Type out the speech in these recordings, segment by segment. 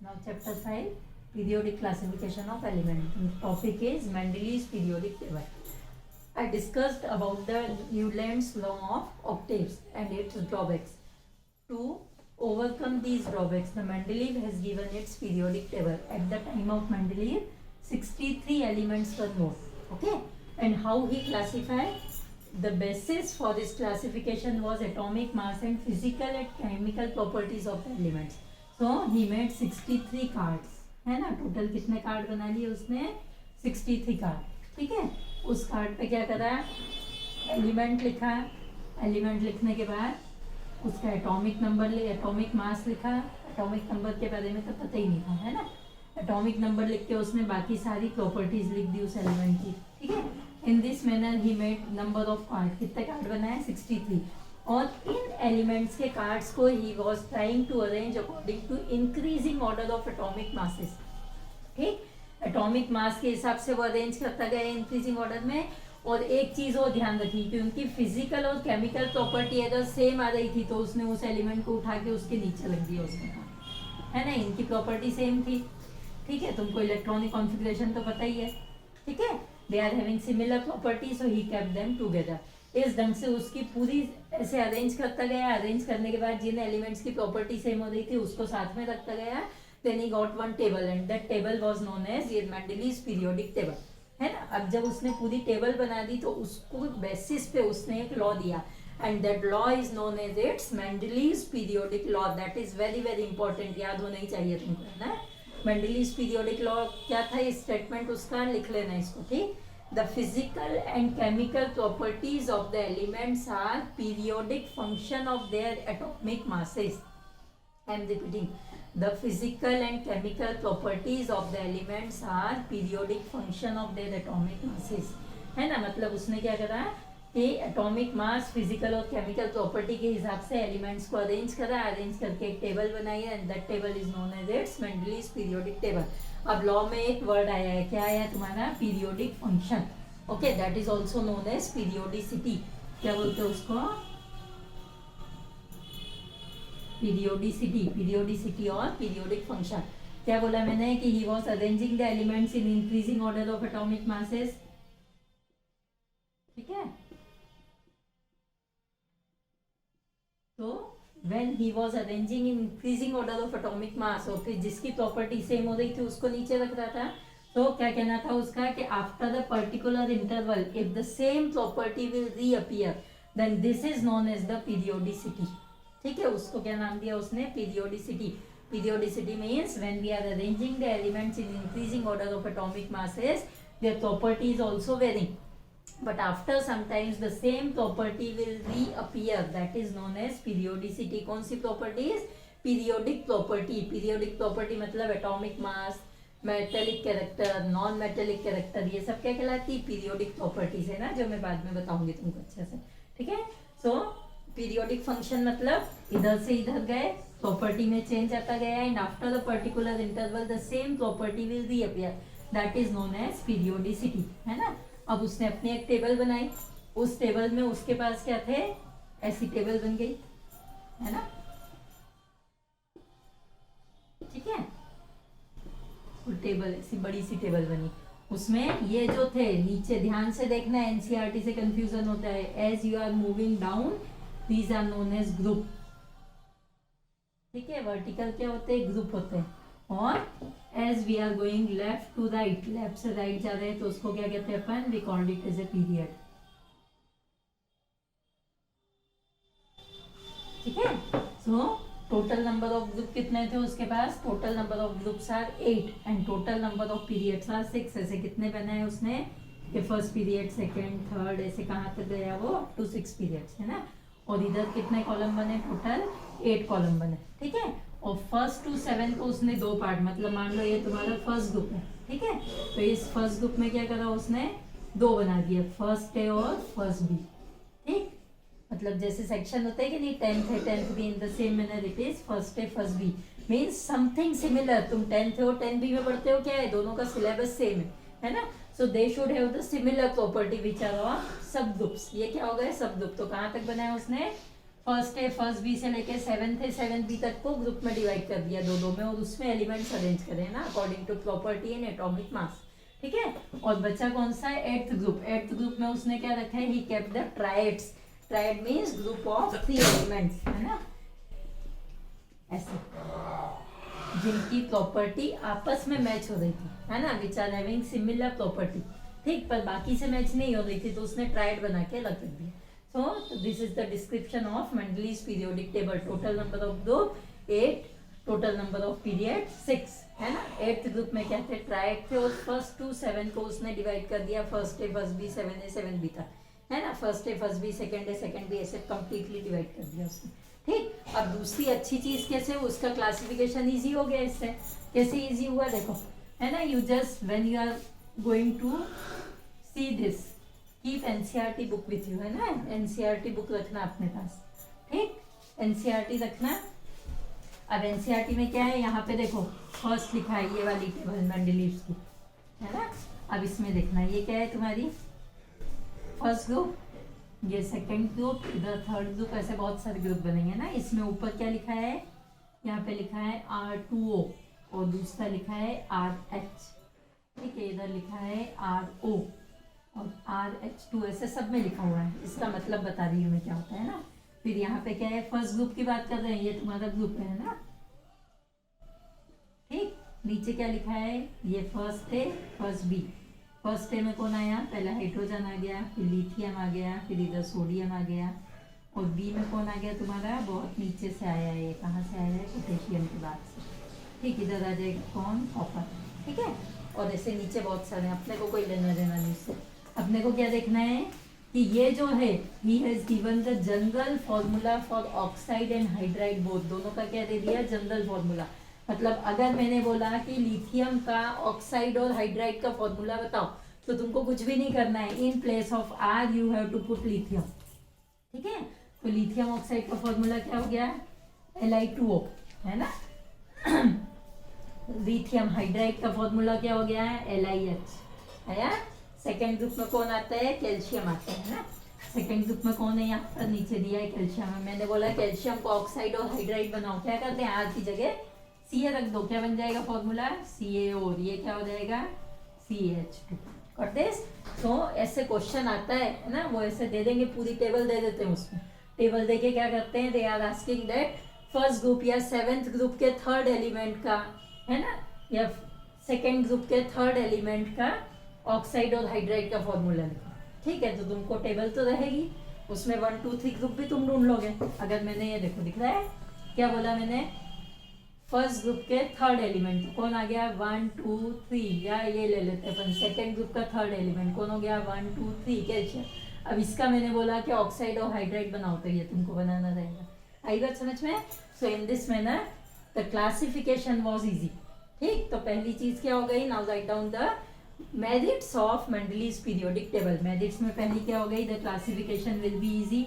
Now chapter 5, periodic classification of element. The topic is Mendeleev's periodic table. I discussed about the Newland's law of octaves and its drawbacks. To overcome these drawbacks, the Mendeleev has given its periodic table. At the time of Mendeleev, 63 elements were known. Okay, and how he classified? The basis for this classification was atomic mass and physical and chemical properties of the elements. So he made 63 cards, है ना. Total कितने card बना लिए उसने? 63 card. ठीक है. उस card पे क्या करा? एलिमेंट लिखा. एलिमेंट लिखने के बाद उसका एटॉमिक नंबर ले, एटॉमिक मास लिखा. एटॉमिक नंबर के बारे में तो पता ही नहीं था, है ना. एटॉमिक नंबर लिख के उसने बाकी सारी प्रॉपर्टीज लिख दी उस एलिमेंट की. ठीक है. In this manner he made number of card. कितने कार्ड बनाए? 63. और इन एलिमेंट्स के कार्ड्स को he was trying to arrange according to increasing order of atomic masses. ठीक. एटॉमिक मास के हिसाब से वो अरेंज करता गया इंक्रीजिंग ऑर्डर में. और एक चीज और ध्यान रखी कि उनकी फिजिकल और केमिकल प्रॉपर्टी अगर सेम आ रही थी तो उसने उस एलिमेंट को उठा के उसके नीचे लग दिया उसने, है ना. इनकी प्रॉपर्टी सेम थी. ठीक है. तुमको इलेक्ट्रॉनिक कॉन्फ़िगरेशन तो पता ही है. ठीक है. They are having similar property, so he kept them together. इस ढंग से उसकी पूरी ऐसे अरेंज करता गया. अरेंज करने के बाद जिन एलिमेंट्स की प्रॉपर्टी सेम हो रही थी उसको साथ में रखता गया. Then he got one table and that table was known as ये मेंडलीव्स पीरियोडिक टेबल, है ना. अब जब उसने पूरी टेबल बना दी तो उसको बेसिस पे उसने एक लॉ दिया and that law is known as it's Mendeleev's periodic law. That is very very important, याद होना ही चाहिए तुमको, है ना. मेंडलीव्स पीरियोडिक लॉ क्या था? ये स्टेटमेंट उसका लिख लेना इसको. ठीक. The physical and chemical properties of the elements are periodic function of their atomic masses. I am repeating. The physical and chemical properties of the elements are periodic function of their atomic masses. है ना. मतलब उसने क्या करा कि atomic mass, physical और chemical property के हिसाब से एलिमेंट्स को अरेंज करा. अरेंज करके एक टेबल बनाई है and that table is known as it's Mendeleev's periodic table. अब लॉ में एक वर्ड आया है. क्या आया तुम्हारा? Periodic function. Okay. That is also known as periodicity. क्या बोलते हैं उसको? पीरियोडिसिटी. पीरियोडिसिटी और पीरियोडिक फंक्शन. क्या बोला मैंने? कि he was arranging the elements in increasing order of atomic masses. ठीक है. तो when he was arranging in increasing order of atomic mass, और फिर जिसकी प्रॉपर्टी सेम हो रही थी उसको नीचे रख रहा था. तो क्या कहना था उसका? कि after the particular interval if the same property will reappear then this is known as the periodicity. ठीक है. उसको क्या नाम दिया उसने? Periodicity. Periodicity means when we are arranging the elements in increasing order of atomic masses their property is also varying, but after sometimes the same property will reappear. That is known as periodicity. कौन सी properties? Periodic property. Periodic property मतलब atomic mass, metallic character, non metallic character, ये सब क्या कहलाती है? Periodic properties, है ना, जो मैं बाद में बताऊंगी तुमको अच्छे से. ठीक है. सो पीरियोडिक फंक्शन मतलब इधर से इधर गए, प्रॉपर्टी में चेंज आता गया and after the particular interval the same property will reappear. That is known as periodicity, है ना. अब उसने अपनी एक टेबल बनाई. उस टेबल में उसके पास क्या थे? ऐसी टेबल बन गई, है ना. ठीक है. टेबल ऐसी बड़ी सी टेबल बनी. उसमें ये जो थे नीचे, ध्यान से देखना, एनसीईआरटी से कंफ्यूजन होता है. As you are moving down these are known as group. ठीक है. वर्टिकल क्या होते हैं? ग्रुप होते हैं. और as we are going left to right, left से राइट जा रहे हैं तो उसको क्या कहते हैं अपन? We called it as a period. ठीक है. So total number of group कितने थे उसके पास? Total number of groups are 8 and total number of periods are 6. ऐसे कितने बनाए उसने? कि फर्स्ट पीरियड, सेकेंड, थर्ड, ऐसे कहाँ तक गया वो? अप टू 6 पीरियड्स, है ना. और इधर कितने कॉलम बने? टोटल 8 कॉलम बने. ठीक है. और फर्स्ट टू 7 को उसने 2 पार्ट, मतलब मान लो ये तुम्हारा फर्स्ट ग्रुप है. ठीक है. तो इस फर्स्ट ग्रुप में क्या करा उसने? 2 बना दिए, फर्स्ट ए और फर्स्ट बी. ठीक. मतलब जैसे सेक्शन होता है कि नहीं, 10th है, 10th B in the same manner it is first A first B. Means something similar. तुम 10th हो 10 बी में पढ़ते हो, क्या है? दोनों का सिलेबस सेम है ना. So they should have the similar property which are of sub groups. ये क्या हो गए? सब ग्रुप. तो कहाँ तक बनाया उसने? फर्स्ट ए फर्स्ट बी से लेके सेवेंथ ए सेवेंथ बी तक को ग्रुप में डिवाइड कर दिया दो में, और उसमें एलिमेंट्स अरेंज करे ना according to property and atomic mass, ठीक है। और बचा कौन सा है, एट्थ ग्रुप। एट्थ ग्रुप में उसने क्या रखा है, he kept the triads. Tried means group of 3 elements, है ना, ऐसे जिनकी प्रॉपर्टी आपस में मैच हो रही थी, है ना, which are having similar property, ठीक, पर बाकी से मैच नहीं हो रही थी तो उसने ट्राइड बना के अलग रख दिया। So this is the description of Mendeleev's periodic table. Total number of group 8, total number of period 6, है ना। 8th ग्रुप में क्या थे, ट्राइड थे, और फर्स्ट टू 7 को उसने डिवाइड कर दिया, first A first B 7A 7B तक, है ना। First A first B second A second B ऐसे कंप्लीटली डिवाइड कर दिया उसने, ठीक। अब दूसरी अच्छी चीज कैसे, उसका क्लासिफिकेशन इजी हो गया इससे। कैसे इजी हुआ देखो, है ना, you just when you are going to see this, keep NCERT book with you, है ना, एनसीईआरटी बुक रखना अपने पास, ठीक, एनसीईआरटी रखना। अब एनसीईआरटी में क्या है, यहाँ पे देखो फर्स्ट लिखा है ये वाली टेबल मेंडलीव्स की, है ना। अब इसमें देखना ये क्या है तुम्हारी फर्स्ट ग्रुप, ये सेकंड ग्रुप, इधर थर्ड ग्रुप, ऐसे बहुत सारे ग्रुप बनेंगे ना। इसमें ऊपर क्या लिखा है, यहाँ पे लिखा है R2O, और दूसरा लिखा है RH, ठीक है, इधर लिखा है RO और RH2, ऐसे सब में लिखा हुआ है। इसका मतलब बता रही हूँ मैं क्या होता है ना। फिर यहाँ पे क्या है, फर्स्ट ग्रुप की बात कर रहे हैं, ये तुम्हारा ग्रुप है ना, ठीक। नीचे क्या लिखा है, ये first A first B. First A में कौन आया, पहला हाइड्रोजन आ गया, फिर लिथियम आ गया, फिर इधर सोडियम आ गया, और बी में कौन आ गया तुम्हारा, बहुत नीचे से आया है, कहाँ से आया है, पोटेशियम के बाद से, ठीक। इधर आ जाएगा कौन, कॉपर, ठीक है। और ऐसे नीचे बहुत सारे, अपने को कोई लेना देना नहीं इससे। अपने को क्या देखना है कि ये जो है, he has given the general formula for oxide and hydride both, दोनों का क्या दे दिया, जनरल फॉर्मूला। मतलब अगर मैंने बोला कि लिथियम का ऑक्साइड और हाइड्राइड का फॉर्मूला बताओ, तो तुमको कुछ भी नहीं करना है, in place of R you have to put lithium, ठीक है। तो लिथियम ऑक्साइड का फॉर्मूला क्या हो गया, Li2O, है ना। लिथियम हाइड्राइड का फॉर्मूला क्या हो गया है, LiH, है यार। सेकेंड ग्रुप में कौन आता है, कैल्शियम आता है ना। सेकेंड ग्रुप में कौन है, यहाँ पर नीचे दिया है कैल्शियम है। मैंने बोला कैल्शियम को ऑक्साइड और हाइड्राइड बनाओ, क्या करते हैं, आर की जगह Ca रख दो, क्या बन जाएगा फॉर्मूला, CaO, और ये क्या हो जाएगा, CH2, कर दे। तो ऐसे क्वेश्चन आता है ना, वो ऐसे दे देंगे, पूरी टेबल दे देते हैं, उसमें टेबल देके क्या करते हैं, they are asking that first group या सेवेंथ ग्रुप के थर्ड एलिमेंट का, है ना, या सेकेंड ग्रुप के थर्ड एलिमेंट का ऑक्साइड और हाइड्राइड का फॉर्मूला लिखो, ठीक है। तो तुमको टेबल तो रहेगी, उसमें 1 2 3 ग्रुप भी तुम ढूंढ लोगे। अगर मैंने ये देखो दिख रहा है, क्या बोला मैंने, फर्स्ट ग्रुप के थर्ड एलिमेंट तो कौन आ गया, 1 2 3, या ये ले लेते हैं अपन, सेकेंड ग्रुप का थर्ड एलिमेंट कौन हो गया, 1 2 3 कैल्शियम। अब इसका मैंने बोला कि ऑक्साइड और हाइड्राइड बनाओ, तो ये तुमको बनाना रहेगा। आई बात समझ में। So in this manner the classification was easy, ठीक। तो पहली चीज क्या हो गई, now write down the merits of Mendeleev's periodic table. Merits में पहली क्या हो गई, the classification will be easy,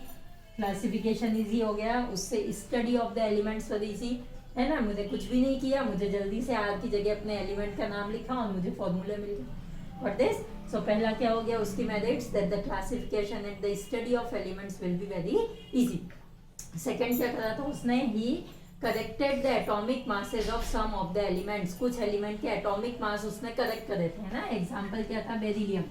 classification easy हो गया, उससे study of the elements were easy, है ना। मुझे कुछ भी नहीं किया, मुझे जल्दी से आर की जगह अपने एलिमेंट का नाम लिखा और मुझे फॉर्मूला मिल गया, और दिस। सो पहला क्या हो गया, उसकी merits, that the classification and the study of elements will be very easy. Second क्या करा था उसने, he corrected the atomic masses of some of the elements, कुछ एलिमेंट के एटॉमिक मास उसने करेक्ट करे थे, है ना। एग्जाम्पल क्या था, बेरिलियम।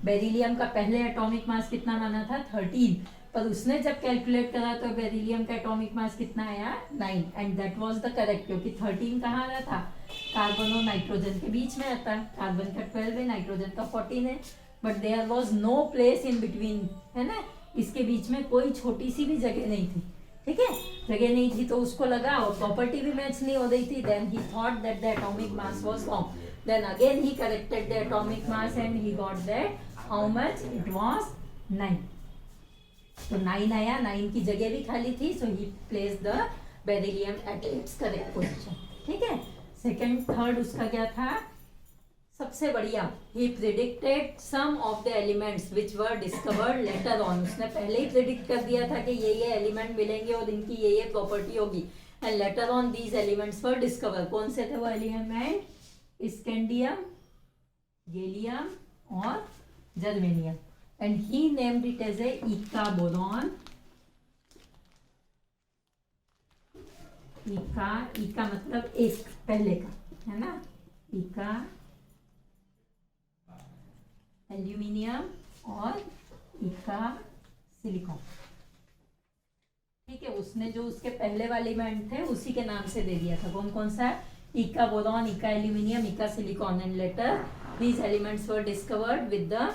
बेरिलियम का पहले एटॉमिक मास कितना माना था, 13, पर उसने जब कैलकुलेट करा तो बेरिलियम का एटॉमिक मास कितना आया, 9, and that was the correct, क्योंकि 13 कहाँ आ रहा था, कार्बन और नाइट्रोजन के बीच में आता है। कार्बन का 12 है, नाइट्रोजन का 14 है, but there was no place in between, है ना। इसके बीच में कोई छोटी सी भी जगह नहीं थी, ठीक है, जगह नहीं थी, तो उसको लगा, और प्रॉपर्टी भी मैच नहीं हो रही थी। Then he thought that the atomic mass was wrong, then again he corrected the atomic mass and he got that how much, it was 9। तो 9 आया, 9 की जगह भी खाली थी, so he place the beryllium at its correct position, ठीक है। Second third उसका क्या था, सबसे बढ़िया, he predicted some of the elements which were discovered later on, उसने पहले ही प्रिडिक्ट कर दिया था कि ये एलिमेंट मिलेंगे और इनकी ये प्रॉपर्टी होगी, and later on these elements were discover. कौन से थे वो एलिमेंट, स्कैंडियम, गैलियम और germanium, and he named it as a Ika boron, इका मतलब एक पहले का, है ना, इका एल्यूमिनियम और इका सिलिकॉन। ठीक है, उसने जो उसके पहले वाले इवेंट थे उसी के नाम से दे दिया था। कौन कौन सा? इका बोरॉन, इका एल्यूमिनियम, इका silicon, and later these elements were discovered with the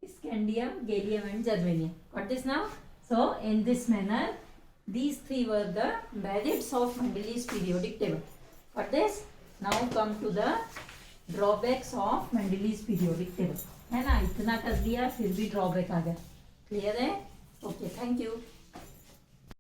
scandium, gallium and germanium. Got this now? So in this manner these three were the merits of Mendeleev's periodic table. Got this? Now come to the drawbacks of Mendeleev's periodic table. है ना, इतना कर दिया फिर भी drawback आ गया। Clear है? Okay, thank you.